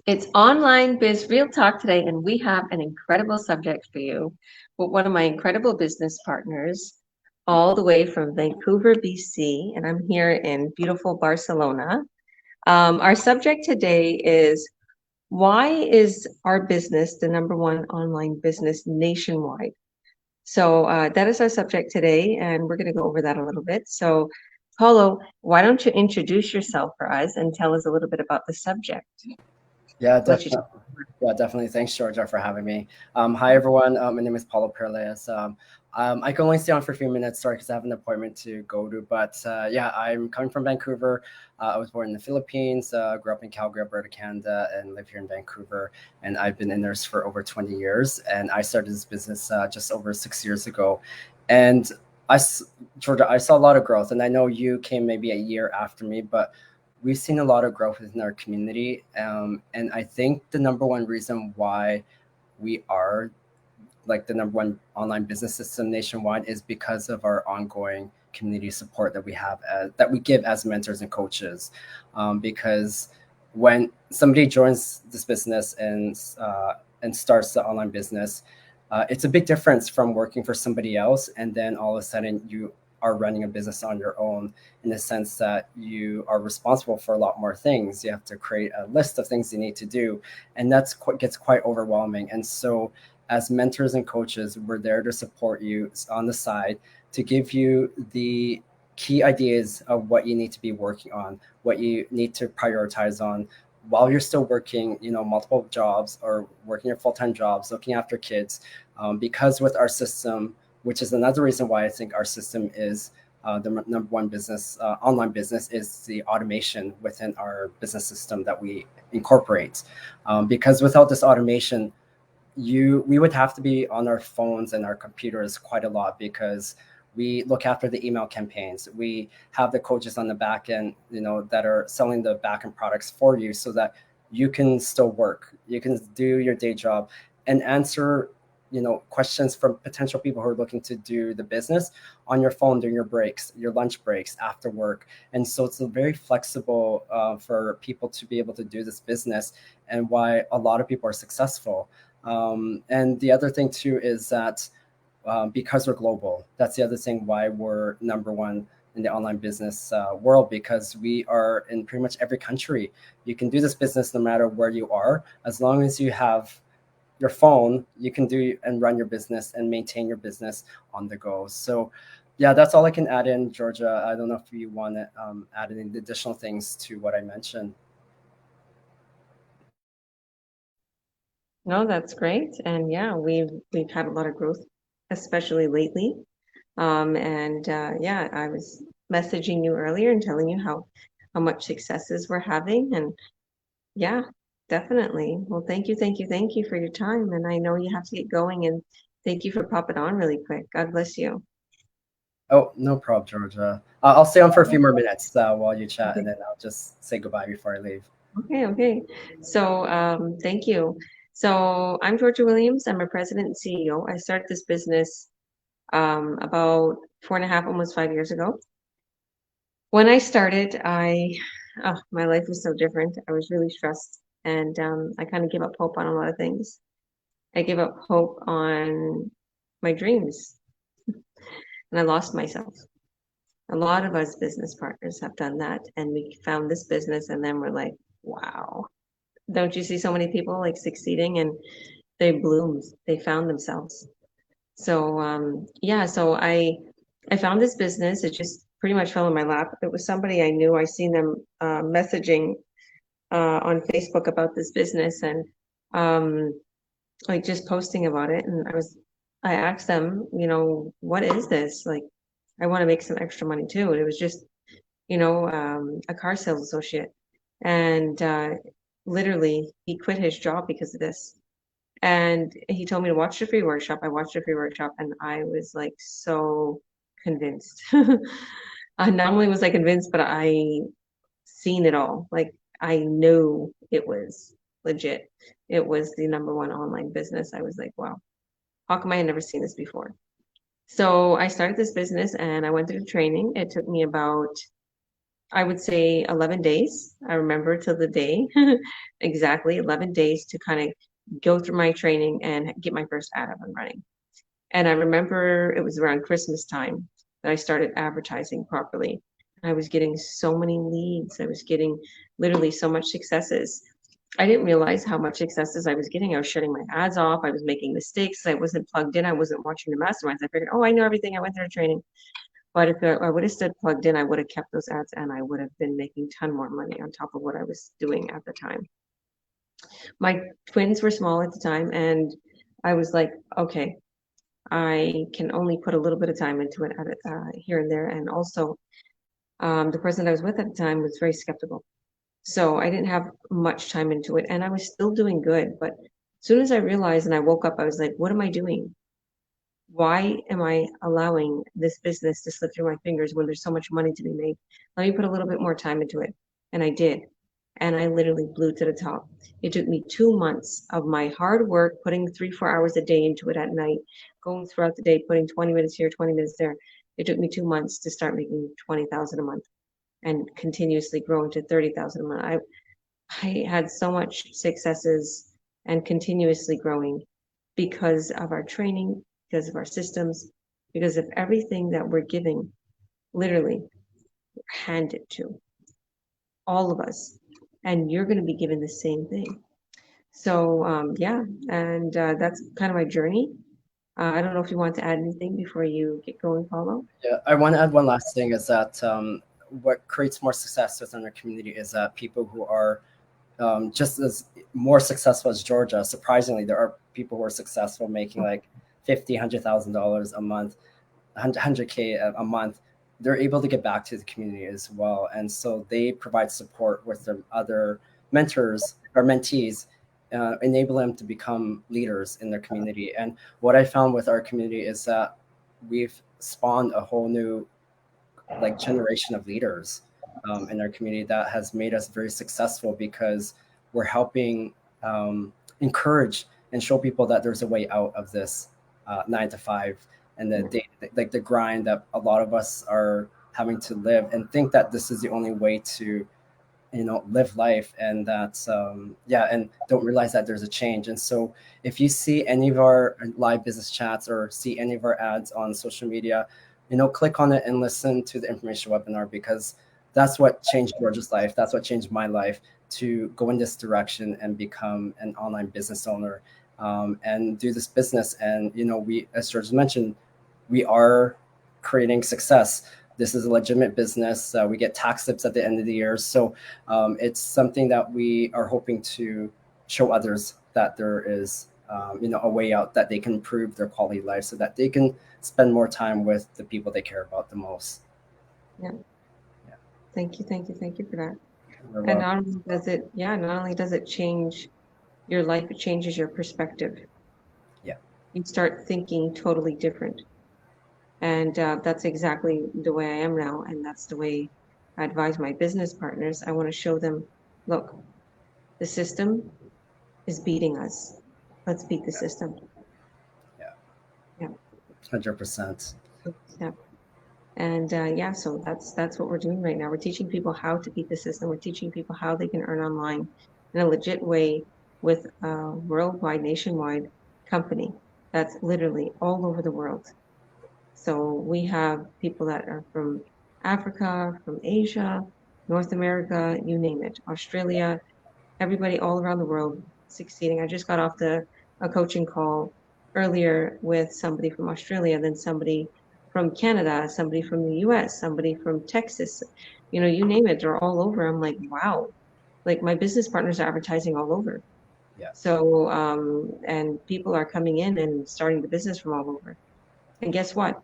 It's Online Biz Real Talk today, and we have an incredible subject for you with one of my incredible business partners, all the way from Vancouver, BC, and I'm here in beautiful Barcelona. Our subject today is why is our business the number one online business nationwide? So that is our subject today, and we're going to go over that a little bit. So, Paulo, why don't you introduce yourself for us and tell us a little bit about the subject? Yeah, Let you. definitely. Yeah, definitely. Thanks, Georgia, for having me. Hi, everyone. My name is Paulo Paralejas. I can only stay on for a few minutes, sorry, because I have an appointment to go to. But yeah, I'm coming from Vancouver. I was born in the Philippines, grew up in Calgary, Alberta, Canada, and live here in Vancouver. And I've been a nurse for over 20 years. And I started this business just over 6 years ago. And Georgia, I saw a lot of growth. And I know you came maybe a year after me, but we've seen a lot of growth within our community. And I think the number one reason why we are like the number one online business system nationwide is because of our ongoing community support that we have that we give as mentors and coaches. Because when somebody joins this business and starts the online business, it's a big difference from working for somebody else and then all of a sudden you are running a business on your own, in the sense that you are responsible for a lot more things. You have to create a list of things you need to do, and gets quite overwhelming. And so as mentors and coaches, we're there to support you on the side, to give you the key ideas of what you need to be working on, what you need to prioritize on while you're still working, multiple jobs or working your full-time jobs, looking after kids. Because with our system, which is another reason why I think our system is the number one business, online business, is the automation within our business system that we incorporate. Because without this automation, we would have to be on our phones and our computers quite a lot, because we look after the email campaigns. We have the coaches on the back end, that are selling the back end products for you, so that you can still work, you can do your day job and answer questions from potential people who are looking to do the business on your phone during your breaks, your lunch breaks, after work. And so it's very flexible for people to be able to do this business, and why a lot of people are successful. And the other thing too is that because we're global, that's the other thing why we're number one in the online business world, because we are in pretty much every country. You can do this business no matter where you are, as long as you have your phone. You can do and run your business and maintain your business on the go. So yeah, that's all I can add in, Georgia. I don't know if you want to add any additional things to what I mentioned. No, that's great. And yeah, we've had a lot of growth, especially lately. And yeah, I was messaging you earlier and telling you how much successes we're having. And yeah, definitely. Well, thank you for your time. And I know you have to get going, and thank you for popping on really quick. God bless you. Oh, no problem, Georgia. I'll stay on for a few more minutes while you chat, and Okay, then I'll just say goodbye before I leave. okay. So thank you. So I'm Georgia Williams. I'm a president and CEO. I started this business about 4.5, almost 5 years ago. When I started, my life was so different. I was really stressed, and I kind of gave up hope on a lot of things. I gave up hope on my dreams, and I lost myself. A lot of us business partners have done that, and we found this business, and then we're like, wow. Don't you see so many people like succeeding and they bloomed, they found themselves. So yeah, so I found this business. It just pretty much fell in my lap. It was somebody I knew. I seen them messaging on Facebook about this business, and um, like just posting about it. And I asked them, what is this? Like, I want to make some extra money too. And it was just, a car sales associate, and literally he quit his job because of this. And he told me to watch the free workshop. I watched the free workshop, and I was like so convinced. Not only was I convinced, but I seen it all. Like I knew it was legit. It was the number one online business. I was like, wow, how come I had never seen this before? So I started this business and I went through training. It took me about I would say 11 days. I remember till the day, exactly 11 days to kind of go through my training and get my first ad up and running. And I remember it was around Christmas time that I started advertising properly. I was getting so many leads. I was getting literally so much successes. I didn't realize how much successes I was getting. I was shutting my ads off. I was making mistakes. I wasn't plugged in. I wasn't watching the masterminds. I figured, oh, I know everything. I went through training. But if I would have stood plugged in, I would have kept those ads and I would have been making a ton more money on top of what I was doing at the time. My twins were small at the time, and I was like, okay, I can only put a little bit of time into it here and there. And also, the person I was with at the time was very skeptical. So I didn't have much time into it, and I was still doing good. But as soon as I realized and I woke up, I was like, what am I doing? Why am I allowing this business to slip through my fingers when there's so much money to be made? Let me put a little bit more time into it. And I did. And I literally blew to the top. It took me 2 months of my hard work, putting 3, 4 hours a day into it at night, going throughout the day, putting 20 minutes here, 20 minutes there. It took me 2 months to start making 20,000 a month and continuously growing to 30,000 a month. I had so much successes and continuously growing because of our training, because of our systems, because of everything that we're giving, literally handed to all of us. And you're going to be given the same thing. So, yeah, and that's kind of my journey. I don't know if you want to add anything before you get going, Paulo. Yeah, I want to add one last thing is that what creates more success within our community is that people who are just as more successful as Georgia. Surprisingly, there are people who are successful making like $50,000, $100,000 a month, 100K a month. They're able to get back to the community as well, and so they provide support with their other mentors or mentees, enable them to become leaders in their community. And what I found with our community is that we've spawned a whole new like generation of leaders in our community that has made us very successful because we're helping encourage and show people that there's a way out of this 9 to 5 and the day, like the grind that a lot of us are having to live and think that this is the only way to live life, and that's yeah, and don't realize that there's a change. And so if you see any of our live business chats or see any of our ads on social media, click on it and listen to the information webinar, because that's what changed George's life. That's what changed my life, to go in this direction and become an online business owner, and do this business. And we, as George mentioned, we are creating success. This is a legitimate business. We get tax slips at the end of the year. So it's something that we are hoping to show others that there is, a way out, that they can improve their quality of life so that they can spend more time with the people they care about the most. Yeah. Yeah. Thank you, thank you, thank you for that. You're And welcome. not only does it, yeah, not only does it change your life, it changes your perspective. Yeah. You start thinking totally different. And that's exactly the way I am now. And that's the way I advise my business partners. I want to show them, look, the system is beating us. Let's beat the system. Yeah. Yeah. 100%. Yeah. And yeah, so that's what we're doing right now. We're teaching people how to beat the system. We're teaching people how they can earn online in a legit way with a worldwide, nationwide company that's literally all over the world. So we have people that are from Africa, from Asia, North America, you name it, Australia, everybody all around the world succeeding. I just got off a coaching call earlier with somebody from Australia, then somebody from Canada, somebody from the US, somebody from Texas, you name it, they're all over. I'm like, wow, like my business partners are advertising all over. Yeah. So, and people are coming in and starting the business from all over. And guess what?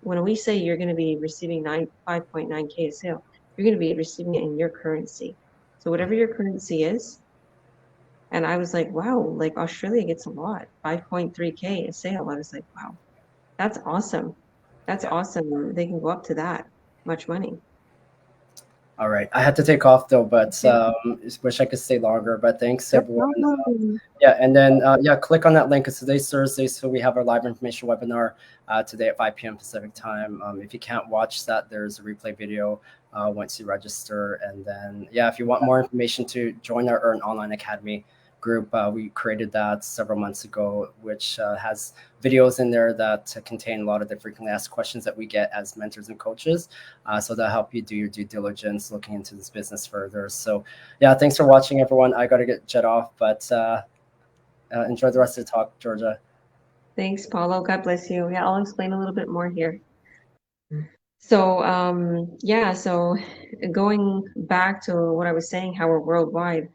When we say you're going to be receiving 5.9K a sale, you're going to be receiving it in your currency. So whatever your currency is, and I was like, wow, like Australia gets a lot, 5.3K a sale. I was like, wow, that's awesome. That's Yeah. awesome. They can go up to that much money. All right. I had to take off though, but Okay. just wish I could stay longer. But thanks No everyone. problem. Yeah, and then yeah, click on that link. It's today's Thursday, so we have our live information webinar today at 5 p.m. Pacific time. If you can't watch that, there's a replay video once you register. And then, yeah, if you want more information to join our Earn Online Academy group, we created that several months ago, which has videos in there that contain a lot of the frequently asked questions that we get as mentors and coaches. So that'll help you do your due diligence looking into this business further. So, yeah, thanks for watching, everyone. I got to get jet off, but enjoy the rest of the talk, Georgia. Thanks, Paulo. God bless you. Yeah, I'll explain a little bit more here. So, yeah, so going back to what I was saying, how we're worldwide,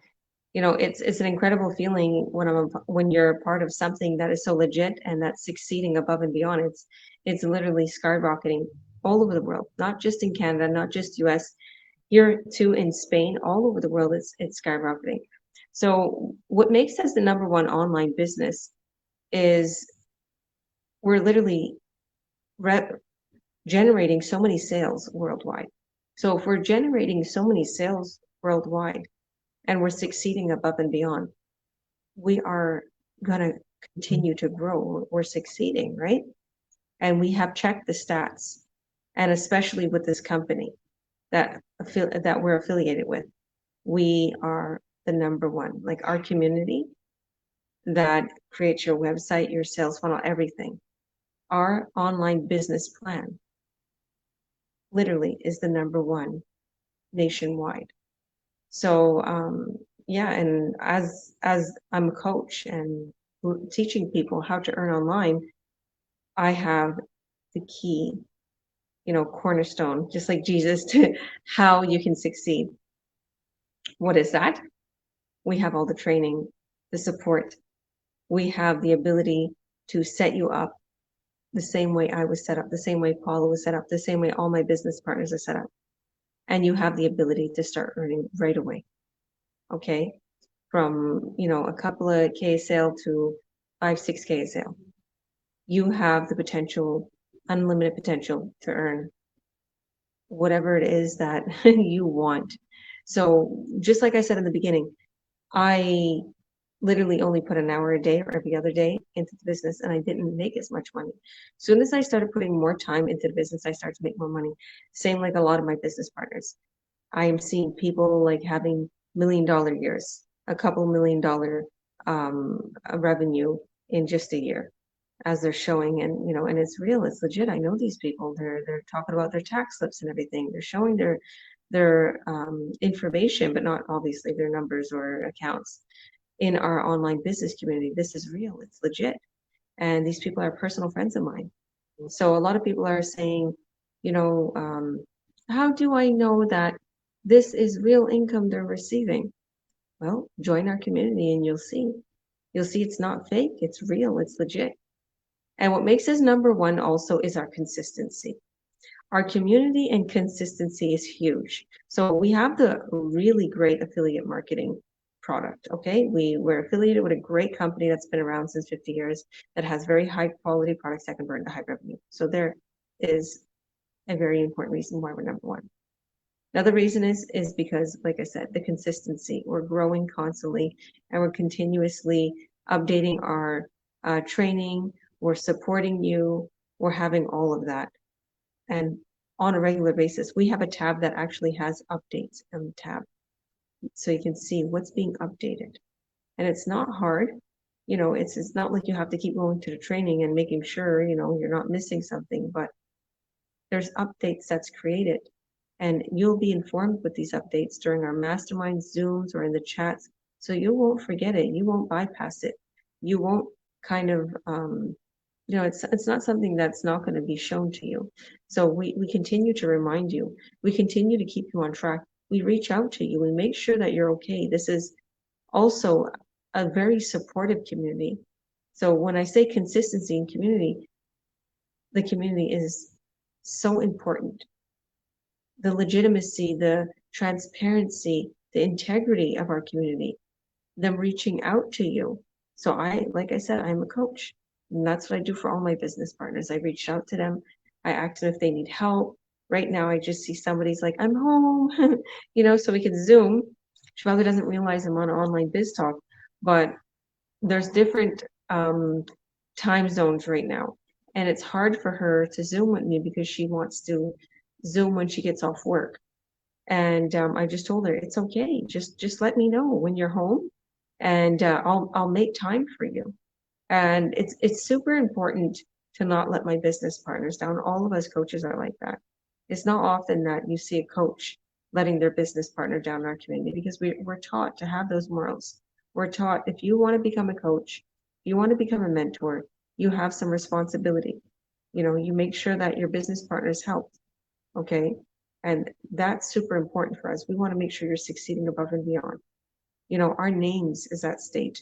it's an incredible feeling when you're a part of something that is so legit and that's succeeding above and beyond. It's literally skyrocketing all over the world, not just in Canada, not just US, here too in Spain, all over the world, it's skyrocketing. So what makes us the number one online business is we're literally generating so many sales worldwide. So if we're generating so many sales worldwide and we're succeeding above and beyond, we are going to continue to grow. We're succeeding, right? And we have checked the stats, and especially with this company that we're affiliated with, we are the number one. Like our community that creates your website, your sales funnel, everything. Our online business plan literally is the number one nationwide. So yeah, and as I'm a coach and teaching people how to earn online, I have the key, cornerstone, just like Jesus, to how you can succeed. What is that? We have all the training, the support. We have the ability to set you up the same way I was set up, the same way Paula was set up, the same way all my business partners are set up. And you have the ability to start earning right away. Okay. From, a couple of K a sale to 5, 6K a sale. You have the potential, unlimited potential to earn whatever it is that you want. So just like I said in the beginning, I literally only put an hour a day or every other day into the business, and I didn't make as much money. As soon as I started putting more time into the business, I started to make more money. Same like a lot of my business partners. I am seeing people like having $1 million years, a couple $1 million revenue in just a year, as they're showing. And and it's real, it's legit. I know these people. They're talking about their tax slips and everything. They're showing their information, but not obviously their numbers or accounts in our online business community. This is real, it's legit. And these people are personal friends of mine. So a lot of people are saying, how do I know that this is real income they're receiving? Well, join our community and you'll see. You'll see it's not fake, it's real, it's legit. And what makes us number one also is our consistency. Our community and consistency is huge. So we have the really great affiliate marketing product. Okay. We're affiliated with a great company that's been around since 50 years that has very high quality products that convert into high revenue. So there is a very important reason why we're number one. Another reason is because, like I said, the consistency. We're growing constantly and we're continuously updating our training. We're supporting you. We're having all of that. And on a regular basis, we have a tab that actually has updates on the tab. So you can see what's being updated. And it's not hard. It's not like you have to keep going to the training and making sure, you're not missing something, but there's updates that's created. And you'll be informed with these updates during our masterminds, Zooms, or in the chats. So you won't forget it. You won't bypass it. You won't kind of, it's not something that's not going to be shown to you. So we continue to remind you. We continue to keep you on track. We reach out to you. We make sure that you're okay. This is also a very supportive community. So when I say consistency in community, the community is so important. The legitimacy, the transparency, the integrity of our community, them reaching out to you. So like I said, I'm a coach. And that's what I do for all my business partners. I reach out to them. I ask them if they need help. Right now, I just see somebody's like, I'm home, so we can Zoom. She probably doesn't realize I'm on online biz talk, but there's different time zones right now. And it's hard for her to Zoom with me because she wants to Zoom when she gets off work. And I just told her, it's okay. Just let me know when you're home, and I'll make time for you. And it's super important to not let my business partners down. All of us coaches are like that. It's not often that you see a coach letting their business partner down in our community, because we're taught to have those morals. We're taught, if you want to become a coach, if you want to become a mentor, you have some responsibility. You make sure that your business partners help. Okay. And that's super important for us. We want to make sure you're succeeding above and beyond. Our names is at stake.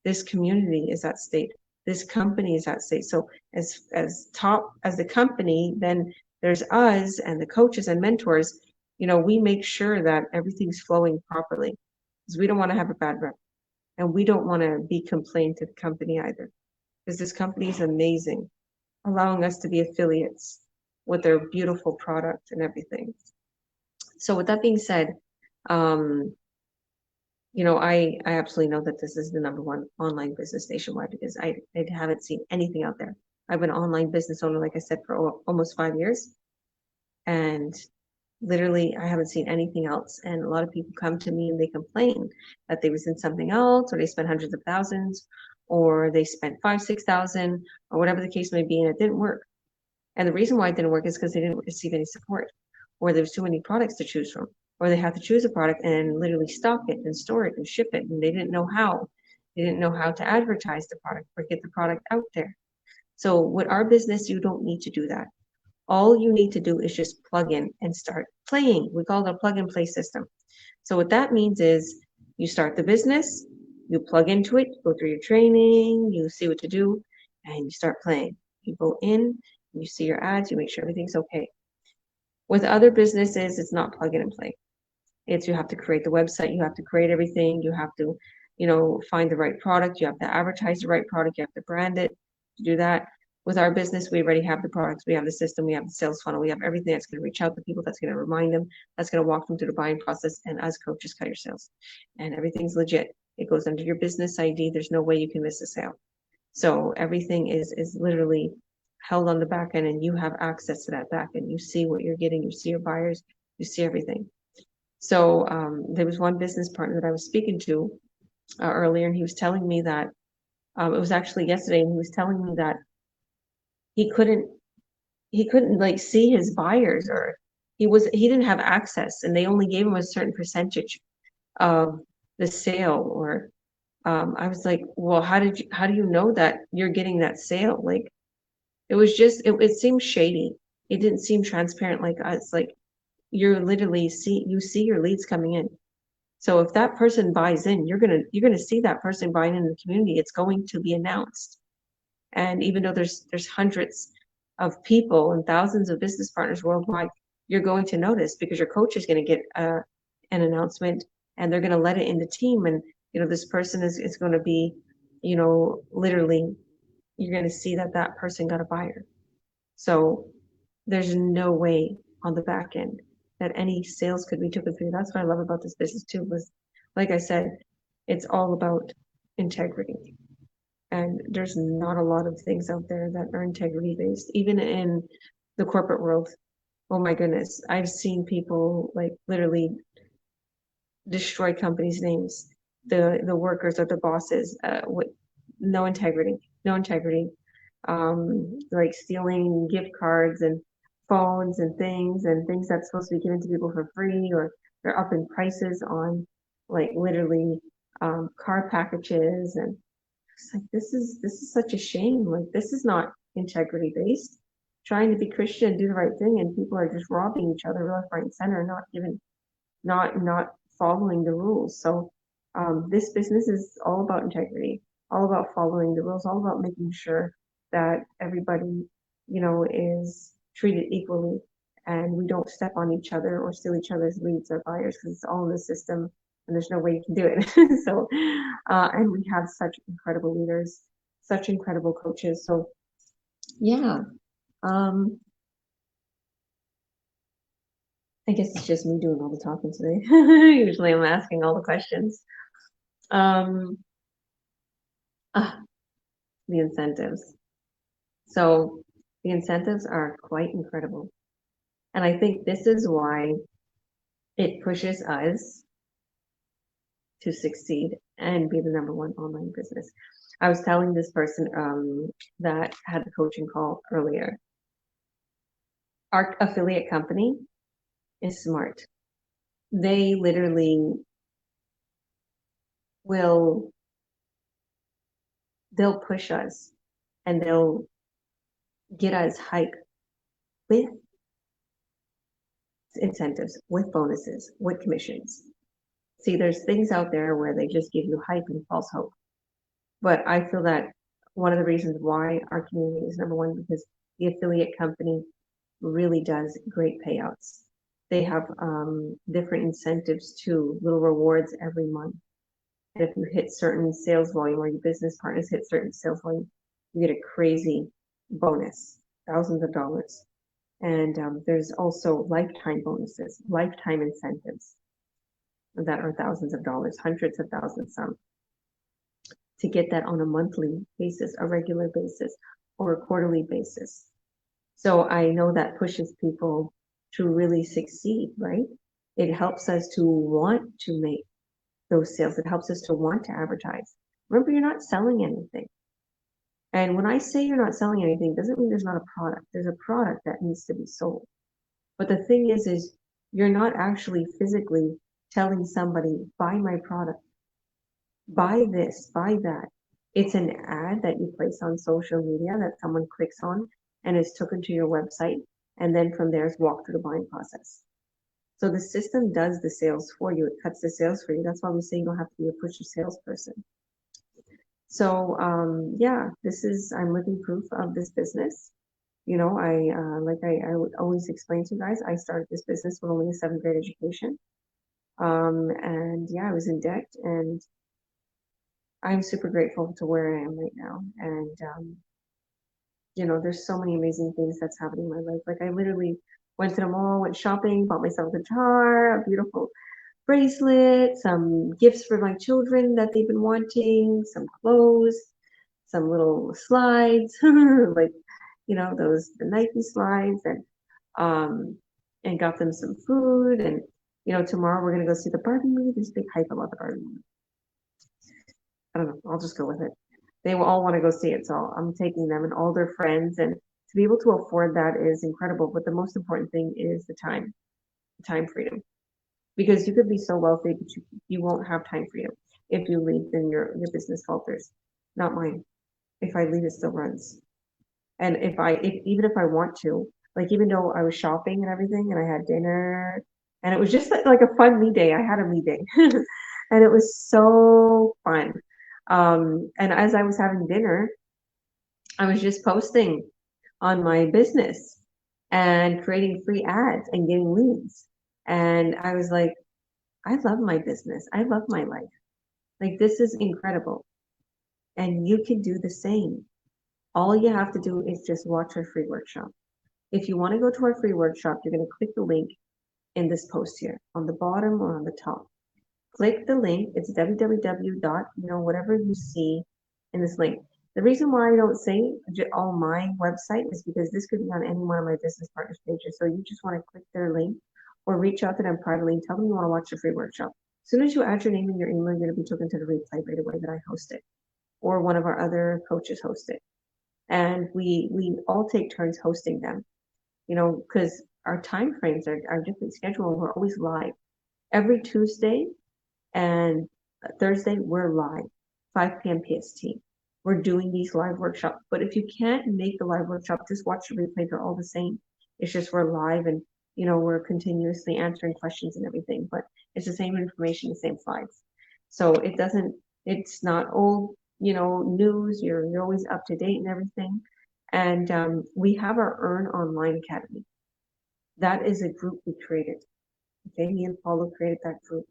This community is at stake. This company is at stake. So as top as the company, then there's us and the coaches and mentors. We make sure that everything's flowing properly, because we don't want to have a bad rep, and we don't want to be complained to the company either, because this company is amazing, allowing us to be affiliates with their beautiful product and everything. So with that being said, um, I absolutely know that this is the number one online business nationwide, because I haven't seen anything out there. I've been an online business owner, like I said, for almost 5 years. And literally, I haven't seen anything else. And a lot of people come to me and they complain that they was in something else, or they spent hundreds of thousands, or they spent 5, 6,000, or whatever the case may be, and it didn't work. And the reason why it didn't work is because they didn't receive any support, or there was too many products to choose from, or they had to choose a product and literally stock it and store it and ship it, and they didn't know how. They didn't know how to advertise the product or get the product out there. So with our business, you don't need to do that. All you need to do is just plug in and start playing. We call it a plug and play system. So what that means is, you start the business, you plug into it, go through your training, you see what to do, and you start playing. You go in, you see your ads, you make sure everything's okay. With other businesses, it's not plug in and play. It's, you have to create the website, you have to create everything, you have to, find the right product, you have to advertise the right product, you have to brand it. To do that, with our business, we already have the products, we have the system, we have the sales funnel, we have everything that's going to reach out to people, that's going to remind them, that's going to walk them through the buying process, and as coaches, cut your sales. And everything's legit. It goes under your business ID. There's no way you can miss a sale. So everything is literally held on the back end, and you have access to that back end. You see what you're getting, you see your buyers, you see everything. So there was one business partner that I was speaking to earlier, and he was telling me that it was actually yesterday, and he was telling me that he couldn't like see his buyers, or he didn't have access, and they only gave him a certain percentage of the sale. Or I was like, well, how do you know that you're getting that sale? Like, it was just, it seemed shady. It didn't seem transparent like us. Like, you're literally you see your leads coming in. So if that person buys in, you're gonna see that person buying in the community. It's going to be announced. And even though there's hundreds of people and thousands of business partners worldwide, you're going to notice, because your coach is going to get an announcement, and they're going to let it in the team. And this person is going to be, literally, you're going to see that person got a buyer. So there's no way on the back end that any sales could be taken through. That's what I love about this business too, was, like I said, it's all about integrity. And there's not a lot of things out there that are integrity based, even in the corporate world. Oh my goodness. I've seen people like literally destroy companies' names, the workers or the bosses, with no integrity, no integrity. Like stealing gift cards and phones and things that's supposed to be given to people for free, or they're up in prices on, like, literally car packages. And it's like, this is such a shame. Like, this is not integrity based. Trying to be Christian and do the right thing, and people are just robbing each other left, right, and center, not following the rules. So this business is all about integrity, all about following the rules, all about making sure that everybody, is treated equally, and we don't step on each other or steal each other's leads or buyers, because it's all in the system, and there's no way you can do it. So, and we have such incredible leaders, such incredible coaches. So, yeah. Um, I guess it's just me doing all the talking today. Usually I'm asking all the questions. Um, ah, the incentives. So the incentives are quite incredible. And I think this is why it pushes us to succeed and be the #1 online business. I was telling this person that had the coaching call earlier. Our affiliate company is smart. They literally will they'll push us and they'll get us hype with incentives, with bonuses, with commissions. See, there's things out there where they just give you hype and false hope. But I feel that one of the reasons why our community is #1 because the affiliate company really does great payouts. They have different incentives too, little rewards every month. And if you hit certain sales volume or your business partners hit certain sales volume, you get a crazy bonus, thousands of dollars. And there's also lifetime bonuses, lifetime incentives that are thousands of dollars, hundreds of thousands some, to get that on a monthly basis, a regular basis, or a quarterly basis. So I know that pushes people to really succeed, right? It helps us to want to make those sales. It helps us to want to advertise. Remember, you're not selling anything. And when I say you're not selling anything, it doesn't mean there's not a product. There's a product that needs to be sold. But the thing is you're not actually physically telling somebody, buy my product, buy this, buy that. It's an ad that you place on social media that someone clicks on and is taken to your website. And then from there is walked through the buying process. So the system does the sales for you. It cuts the sales for you. That's why we say you don't have to be a pushy salesperson. So yeah, I'm living proof of this business. You know, I would always explain to you guys, I started this business with only a 7th grade education. And yeah, I was in debt, and I'm super grateful to where I am right now. And you know, there's so many amazing things that's happening in my life. Like I literally went to the mall, went shopping, bought myself a guitar, a beautiful bracelet, some gifts for my children that they've been wanting, some clothes, some little slides, like, you know, the Nike slides, and got them some food. And, you know, tomorrow we're going to go see the Barbie movie. There's big hype about the Barbie movie. I don't know. I'll just go with it. They will all want to go see it. So I'm taking them and all their friends. And to be able to afford that is incredible. But the most important thing is the time freedom. Because you could be so wealthy, but you won't have time freedom. If you leave, then your business falters. Not mine. If I leave, it still runs. And even if I want to, like even though I was shopping and everything, and I had dinner, and it was just like a fun me day. I had a me day, and it was so fun. And as I was having dinner, I was just posting on my business and creating free ads and getting leads. And I was like, I love my business. I love my life. Like this is incredible. And you can do the same. All you have to do is just watch our free workshop. If you want to go to our free workshop, you're going to click the link in this post here on the bottom or on the top. Click the link. It's www. Whatever you see in this link. The reason why I don't say on my website is because this could be on any one of my business partners pages. So you just want to click their link or reach out to them privately and tell them you want to watch the free workshop. As soon as you add your name and your email, you're going to be taken to the replay right away that I host it or one of our other coaches host it. And we all take turns hosting them, because our time frames are different schedule. We're always live. Every Tuesday and Thursday, we're live, 5 p.m. PST. We're doing these live workshops. But if you can't make the live workshop, just watch the replay. They're all the same. It's just we're live and, we're continuously answering questions and everything. But it's the same information, the same slides. So it's not old, news. You're always up to date and everything. And we have our Earn Online Academy. That is a group we created. Okay, me and Paulo created that group.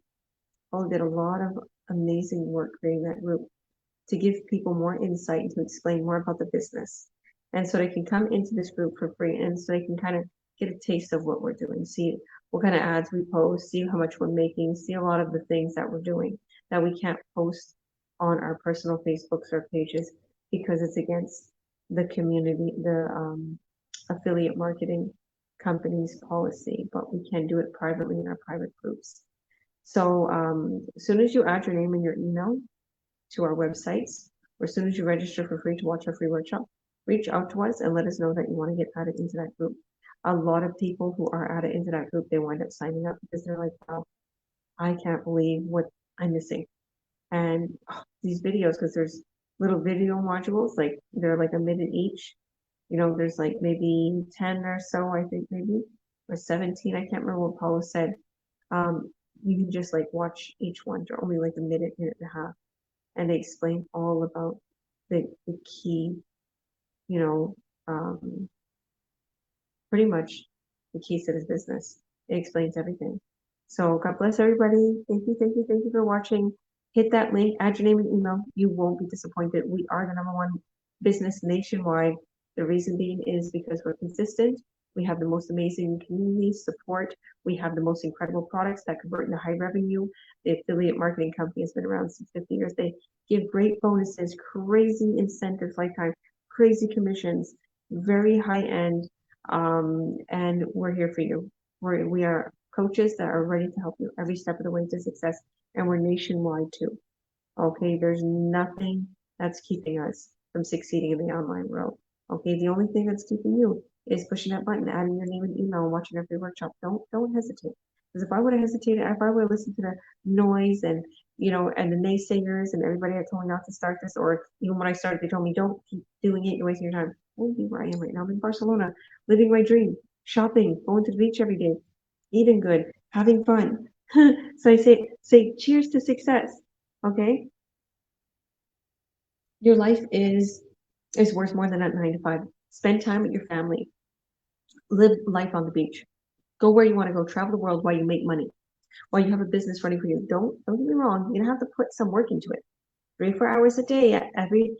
Paulo did a lot of amazing work creating that group to give people more insight and to explain more about the business. And so they can come into this group for free and so they can kind of get a taste of what we're doing, see what kind of ads we post, see how much we're making, see a lot of the things that we're doing that we can't post on our personal Facebooks or pages because it's against the community, the affiliate marketing company's policy, but we can do it privately in our private groups. So as soon as you add your name and your email to our websites, or as soon as you register for free to watch our free workshop, reach out to us and let us know that you want to get added into that group. A lot of people who are added into that group, they wind up signing up because they're like, wow, I can't believe what I'm missing. And these videos, because there's little video modules, like they're like a minute each. There's like maybe 10 or so, I think maybe, or 17. I can't remember what Paulo said. You can just like watch each one. They're only like a minute, minute and a half. And they explain all about the key, you know, um, pretty much the keys to this business. It explains everything. So God bless everybody. Thank you, thank you, thank you for watching. Hit that link, add your name and email. You won't be disappointed. We are the #1 business nationwide. The reason being is because we're consistent. We have the most amazing community support. We have the most incredible products that convert into high revenue. The affiliate marketing company has been around since 50 years. They give great bonuses, crazy incentives, lifetime, crazy commissions, very high end. And we're here for you. We are coaches that are ready to help you every step of the way to success, and we're nationwide too. Okay, there's nothing that's keeping us from succeeding in the online world. Okay, the only thing that's keeping you is pushing that button, adding your name and email, and watching our free workshop. Don't hesitate. Because if I would have hesitated, if I would have listened to the noise and and the naysayers and everybody that told me not to start this, or even when I started, they told me don't keep doing it, you're wasting your time. I wouldn't be where I am right now. I'm in Barcelona, living my dream, shopping, going to the beach every day, eating good, having fun. So I say cheers to success. Okay? Your life is worth more than that 9 to 5. Spend time with your family. Live life on the beach. Go where you want to go. Travel the world while you make money. While you have a business running for you. Don't get me wrong. You're gonna have to put some work into it. 3 or 4 hours a day, every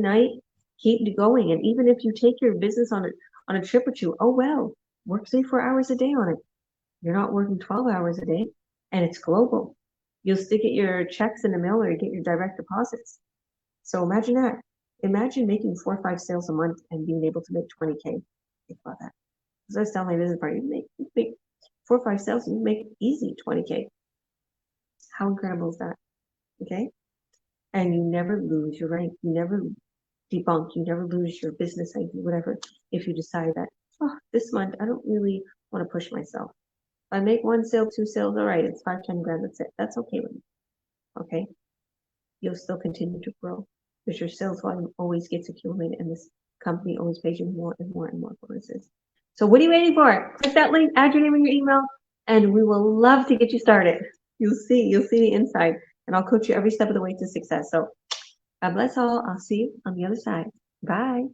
night. Keep going. And even if you take your business on a trip with you, oh well, work 3 or 4 hours a day on it. You're not working 12 hours a day, and it's global. You'll still get your checks in the mail or you get your direct deposits. So imagine that. Imagine making 4 or 5 sales a month and being able to make 20K. Think about that. Because that's telling my business partner, you make 4 or 5 sales, and you make easy 20K. How incredible is that? Okay? And you never lose your rank. You never debunk. You never lose your business ID, whatever. If you decide that, this month I don't really want to push myself. If I make 1 sale, 2 sales, all right, it's 5, 10 grand, that's it. That's okay with me. Okay? You'll still continue to grow because your sales volume always gets accumulated and this company always pays you more and more and more bonuses. So what are you waiting for? Click that link, add your name and your email, and we will love to get you started. You'll see the inside, and I'll coach you every step of the way to success. So God bless all. I'll see you on the other side. Bye.